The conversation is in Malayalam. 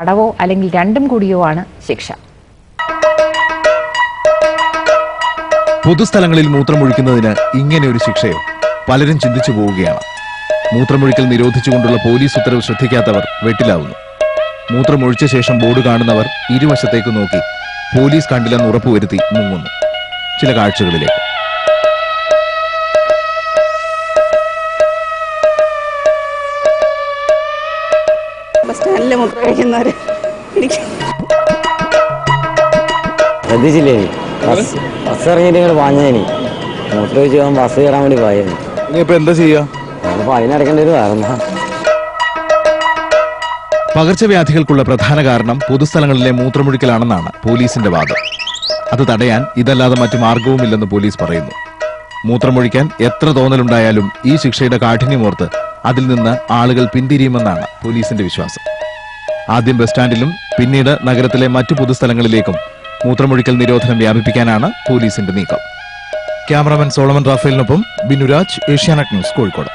തടവോ അല്ലെങ്കിൽ രണ്ടും കൂടിയോ ആണ് ശിക്ഷ. പൊതുസ്ഥലങ്ങളിൽ മൂത്രമൊഴിക്കുന്നതിന് ഇങ്ങനെ ഒരു ശിക്ഷയോ? പലരും ചിന്തിച്ചു പോവുകയാണ്. മൂത്രമൊഴിക്കൽ നിരോധിച്ചുകൊണ്ടുള്ള പോലീസ് ഉത്തരവ് ശ്രദ്ധിക്കാത്തവർ വെട്ടിലാവുന്നു. മൂത്രമൊഴിച്ച ശേഷം ബോർഡ് കാണുന്നവർ ഇരുവശത്തേക്ക് നോക്കി പോലീസ് കണ്ടില്ലെന്ന് ഉറപ്പുവരുത്തി മുങ്ങുന്നു. ചില കാഴ്ചകളിലേക്ക്. ശ്രദ്ധിച്ചില്ലേ? ബസ് ഇറങ്ങിയിട്ട് ഇങ്ങോട്ട് പാഞ്ഞേനി മൂത്ര ഒഴിച്ച് പോകാൻ ബസ് കയറാൻ വേണ്ടി പോയിരുന്നു. ഇനിയിപ്പോ എന്താ ചെയ്യാ? അപ്പൊ അതിനടക്കേണ്ടി ഒരു കാരണം. പകർച്ചവ്യാധികൾക്കുള്ള പ്രധാന കാരണം പൊതുസ്ഥലങ്ങളിലെ മൂത്രമൊഴിക്കലാണെന്നാണ് പോലീസിന്റെ വാദം. അത് തടയാൻ ഇതല്ലാതെ മറ്റു മാർഗവുമില്ലെന്ന് പോലീസ് പറയുന്നു. മൂത്രമൊഴിക്കാൻ എത്ര തോന്നലുണ്ടായാലും ഈ ശിക്ഷയുടെ കാഠിന്യമോർത്ത് അതിൽ നിന്ന് ആളുകൾ പിന്തിരിയുമെന്നാണ് പോലീസിന്റെ വിശ്വാസം. ആദ്യം ബസ് സ്റ്റാൻഡിലും പിന്നീട് നഗരത്തിലെ മറ്റു പൊതുസ്ഥലങ്ങളിലേക്കും മൂത്രമൊഴിക്കൽ നിരോധനം വ്യാപിപ്പിക്കാനാണ് പോലീസിന്റെ നീക്കം. ക്യാമറാമാൻ സോളമൻ റാഫേലിനൊപ്പം ബിനുരാജ്, ഏഷ്യാനെറ്റ് ന്യൂസ്, കോഴിക്കോട്.